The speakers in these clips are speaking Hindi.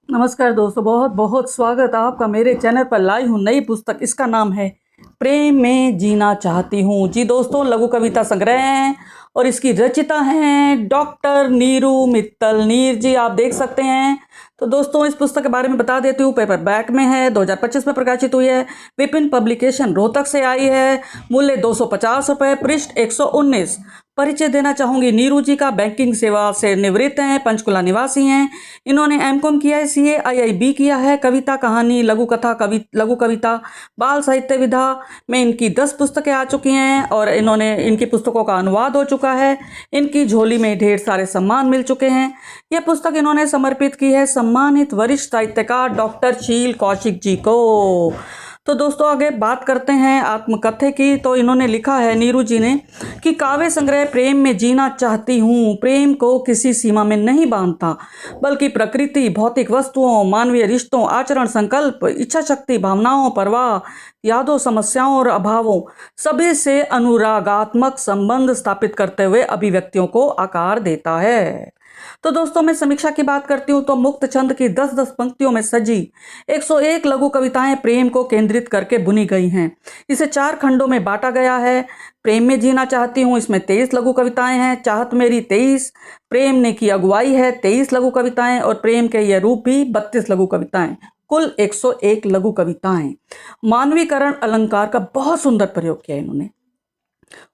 नमस्कार दोस्तों, बहुत बहुत स्वागत आपका मेरे चैनल पर। लाई हूँ नई पुस्तक, इसका नाम है प्रेम में जीना चाहती हूँ। जी दोस्तों, लघु कविता संग्रह है और इसकी रचिता हैं डॉक्टर नीरू मित्तल नीर जी, आप देख सकते हैं। तो दोस्तों, इस पुस्तक के बारे में बता देती हूँ। पेपर बैक में है, 2025 में प्रकाशित हुई है, विपिन पब्लिकेशन रोहतक से आई है। मूल्य 250 रुपये, पृष्ठ 119। परिचय देना चाहूंगी नीरू जी का। बैंकिंग सेवा से निवृत्त हैं, पंचकुला निवासी हैं। इन्होंने एमकॉम किया है, सीए आईआईबी किया है। कविता, कहानी, लघु कथा, लघु कविता, बाल साहित्य विधा में इनकी 10 पुस्तकें आ चुकी हैं और इनकी पुस्तकों का अनुवाद हो चुका है। इनकी झोली में ढेर सारे सम्मान मिल चुके हैं। यह पुस्तक इन्होंने समर्पित की है सम्मानित वरिष्ठ साहित्यकार डॉक्टर शील कौशिक जी को। तो दोस्तों, आगे बात करते हैं आत्मकथ्य की। तो इन्होंने लिखा है, नीरू जी ने, कि काव्य संग्रह प्रेम में जीना चाहती हूँ। प्रेम को किसी सीमा में नहीं बांधता, बल्कि प्रकृति, भौतिक वस्तुओं, मानवीय रिश्तों, आचरण, संकल्प, इच्छा शक्ति, भावनाओं, परवाह, यादों, समस्याओं और अभावों सभी से अनुरागात्मक संबंध स्थापित करते हुए अभिव्यक्तियों को आकार देता है। तो दोस्तों, मैं समीक्षा की बात करती हूँ तो मुक्त छंद की 10-10 पंक्तियों में सजी 101 लघु कविताएं प्रेम को केंद्रित करके बुनी गई हैं। इसे 4 खंडों में बांटा गया है। प्रेम में जीना चाहती हूँ, इसमें 23 लघु कविताएं हैं। चाहत मेरी 23, प्रेम ने की अगुवाई है 23 लघु कविताएं, और प्रेम के यह रूप भी 32 लघु कविताएं, कुल 101 लघु कविताएं। मानवीकरण अलंकार का बहुत सुंदर प्रयोग किया इन्होंने।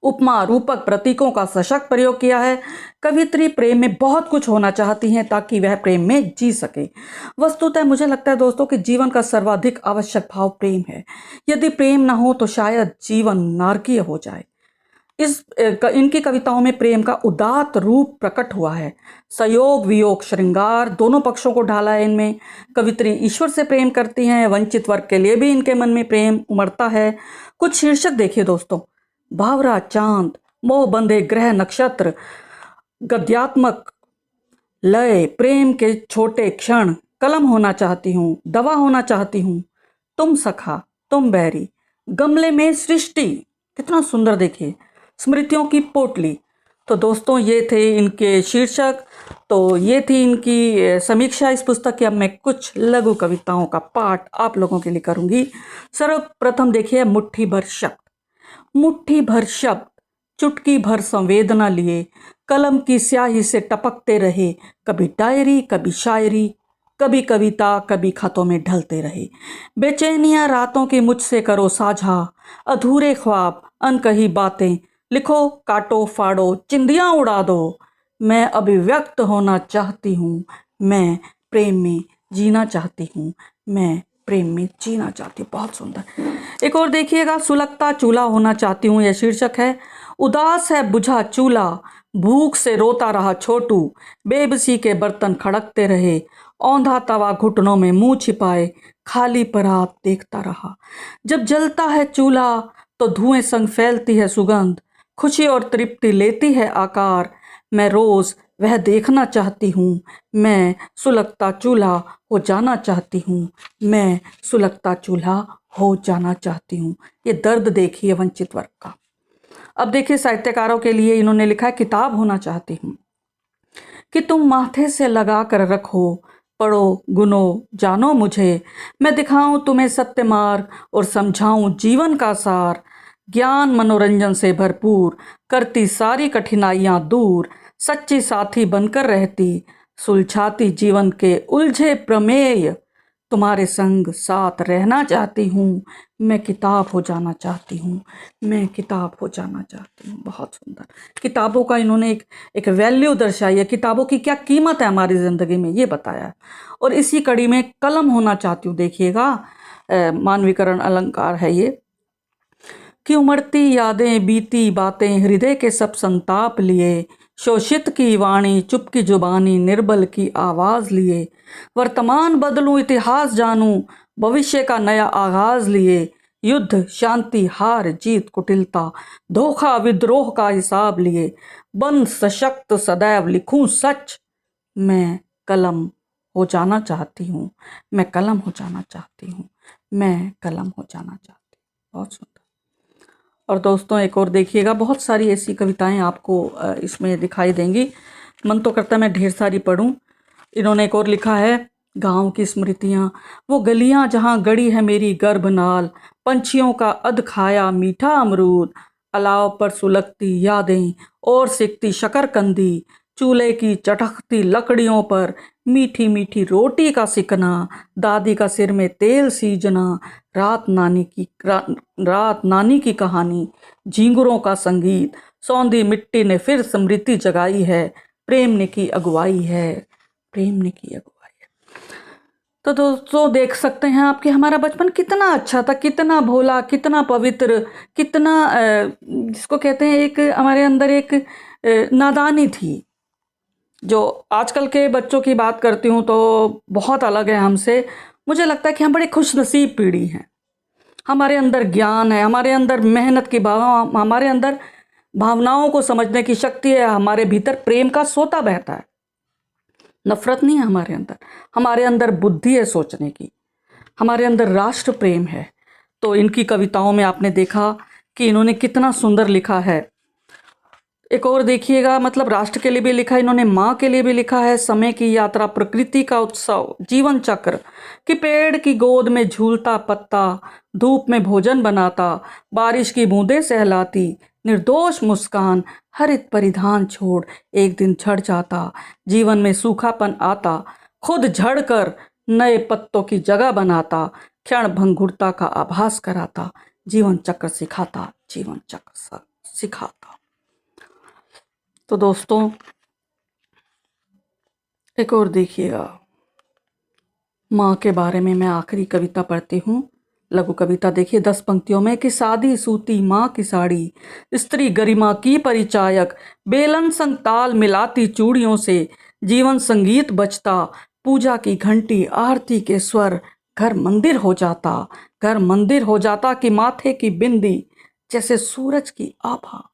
उपमा, रूपक, प्रतीकों का सशक्त प्रयोग किया है। कवित्री प्रेम में बहुत कुछ होना चाहती हैं ताकि वह प्रेम में जी सके। वस्तुतः मुझे लगता है दोस्तों कि जीवन का सर्वाधिक आवश्यक भाव प्रेम है। यदि प्रेम ना हो तो शायद जीवन नारकीय हो जाए। इनकी कविताओं में प्रेम का उदात्त रूप प्रकट हुआ है। संयोग, वियोग, श्रृंगार दोनों पक्षों को ढाला है इनमें। कवित्री ईश्वर से प्रेम करती हैं, वंचित वर्ग के लिए भी इनके मन में प्रेम उमड़ता है। कुछ शीर्षक देखिए दोस्तों: भावरा चांद, मोह बंधे ग्रह नक्षत्र, गद्यात्मक लय, प्रेम के छोटे क्षण, कलम होना चाहती हूँ, दवा होना चाहती हूँ, तुम सखा, तुम बैरी, गमले में सृष्टि, कितना सुंदर देखिए, स्मृतियों की पोटली। तो दोस्तों, ये थे इनके शीर्षक। तो ये थी इनकी समीक्षा इस पुस्तक की। अब मैं कुछ लघु कविताओं का पाठ आप लोगों के लिए करूंगी। सर्वप्रथम देखिए, मुट्ठी भर शब्द। मुट्ठी भर शब्द चुटकी भर संवेदना लिए कलम की स्याही से टपकते रहे, कभी डायरी, कभी शायरी, कभी कविता, कभी खतों में ढलते रहे। बेचैनियां रातों की मुझसे करो साझा, अधूरे ख्वाब, अनकही बातें, लिखो, काटो, फाड़ो, चिंदियां उड़ा दो। मैं अभिव्यक्त होना चाहती हूँ, मैं प्रेम में जीना चाहती हूँ, मैं प्रेम में जीना चाहती हूँ। बहुत सुंदर। एक और देखिएगा, सुलगता चूल्हा होना चाहती हूँ, यह शीर्षक है। उदास है बुझा चूल्हा, भूख से रोता रहा छोटू, बेबसी के बर्तन खड़कते रहे, औंधा तवा घुटनों में मुंह छिपाए, खाली परात देखता रहा। जब जलता है चूल्हा तो धुएं संग फैलती है सुगंध, खुशी और तृप्ति लेती है आकार। मैं रोज वह देखना चाहती हूँ, मैं सुलगता चूल्हा हो जाना चाहती हूँ, मैं सुलगता चूल्हा हो जाना चाहती हूँ। ये दर्द देखिए वंचित वर्ग का। अब देखिए, साहित्यकारों के लिए इन्होंने लिखा है, किताब होना चाहती हूँ, कि तुम माथे से लगा कर रखो, पढ़ो, गुनो, जानो मुझे, मैं दिखाऊं तुम्हें सत्य मार्ग और समझाऊं जीवन का सार। ज्ञान मनोरंजन से भरपूर, करती सारी कठिनाइयां दूर, सच्ची साथी बनकर रहती, सुलझाती जीवन के उलझे प्रमेय। तुम्हारे संग साथ रहना चाहती हूँ, मैं किताब हो जाना चाहती हूँ, मैं किताब हो जाना चाहती हूँ। बहुत सुंदर। किताबों का इन्होंने एक वैल्यू दर्शाई है, किताबों की क्या कीमत है हमारी ज़िंदगी में, ये बताया है। और इसी कड़ी में कलम होना चाहती हूँ, देखिएगा, मानवीकरण अलंकार है ये, कि उमड़ती यादें, बीती बातें, हृदय के सब संताप लिए, शोषित की वाणी, चुप की जुबानी, निर्बल की आवाज लिए, वर्तमान बदलूं, इतिहास जानूं, भविष्य का नया आगाज लिए, युद्ध, शांति, हार, जीत, कुटिलता, धोखा, विद्रोह का हिसाब लिए, बंद सशक्त सदैव लिखूं सच। मैं कलम हो जाना चाहती हूँ, मैं कलम हो जाना चाहती हूँ, मैं कलम हो जाना चाहती हूँ। बहुत सुंदर। और दोस्तों, एक और देखिएगा, बहुत सारी ऐसी कविताएं आपको इसमें दिखाई देंगी। मन तो करता है मैं ढेर सारी पढूं। इन्होंने एक और लिखा है, गांव की स्मृतियाँ, वो गलियाँ जहाँ गड़ी है मेरी गर्भनाल, पंछियों का अध खाया मीठा अमरूद, अलाव पर सुलगती यादें और सिकती शकरकंदी, चूल्हे की चटकती लकड़ियों पर मीठी मीठी रोटी का सिकना, दादी का सिर में तेल सीजना, रात नानी की कहानी, झींगुरों का संगीत, सौंधी मिट्टी ने फिर स्मृति जगाई है, प्रेम ने की अगुवाई है, प्रेम ने की अगुवाई है। तो दोस्तों देख सकते हैं आप कि हमारा बचपन कितना अच्छा था, कितना भोला, कितना पवित्र, कितना जिसको कहते हैं एक हमारे अंदर एक नादानी थी। जो आजकल के बच्चों की बात करती हूँ तो बहुत अलग है हमसे। मुझे लगता है कि हम बड़ी खुशनसीब पीढ़ी हैं। हमारे अंदर ज्ञान है, हमारे अंदर मेहनत की भाव, हमारे अंदर भावनाओं को समझने की शक्ति है, हमारे भीतर प्रेम का सोता बहता है, नफरत नहीं है हमारे अंदर बुद्धि है सोचने की, हमारे अंदर राष्ट्र प्रेम है। तो इनकी कविताओं में आपने देखा कि इन्होंने कितना सुंदर लिखा है। एक और देखिएगा, मतलब राष्ट्र के लिए भी लिखा है इन्होंने, माँ के लिए भी लिखा है, समय की यात्रा, प्रकृति का उत्सव, जीवन चक्र, कि पेड़ की गोद में झूलता पत्ता, धूप में भोजन बनाता, बारिश की बूंदें सहलाती, निर्दोष मुस्कान, हरित परिधान छोड़ एक दिन झड़ जाता, जीवन में सूखापन आता, खुद झड़कर नए पत्तों की जगह बनाता, क्षण भंगुरता का आभास कराता, जीवन चक्र सिखाता, जीवन चक्र सिखाता। तो दोस्तों एक और देखिएगा, माँ के बारे में मैं आखिरी कविता पढ़ती हूँ, लघु कविता देखिए 10 पंक्तियों में, कि सादी सूती माँ की साड़ी, स्त्री गरिमा की परिचायक, बेलन संग ताल मिलाती चूड़ियों से, जीवन संगीत बजता, पूजा की घंटी आरती के स्वर, घर मंदिर हो जाता कि माथे की बिंदी जैसे सूरज की आभा,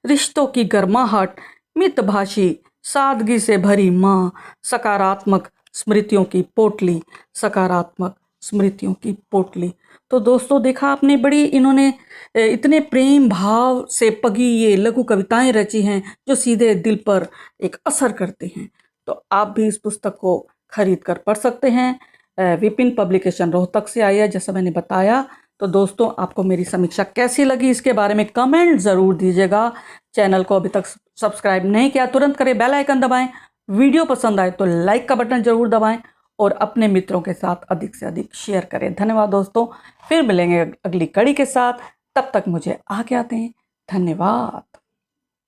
रिश्तों की गर्माहट, मितभाषी सादगी से भरी माँ, सकारात्मक स्मृतियों की पोटली, सकारात्मक स्मृतियों की पोटली। तो दोस्तों देखा आपने, बड़ी इन्होंने इतने प्रेम भाव से पगी ये लघु कविताएं रची हैं जो सीधे दिल पर एक असर करती हैं। तो आप भी इस पुस्तक को खरीद कर पढ़ सकते हैं। विपिन पब्लिकेशन रोहतक से आई है जैसा मैंने बताया। तो दोस्तों आपको मेरी समीक्षा कैसी लगी इसके बारे में कमेंट ज़रूर दीजिएगा। चैनल को अभी तक सब्सक्राइब नहीं किया तुरंत करें, बेल आइकन दबाएं, वीडियो पसंद आए तो लाइक का बटन ज़रूर दबाएं और अपने मित्रों के साथ अधिक से अधिक शेयर करें। धन्यवाद दोस्तों, फिर मिलेंगे अगली कड़ी के साथ, तब तक मुझे आज्ञा दें। धन्यवाद।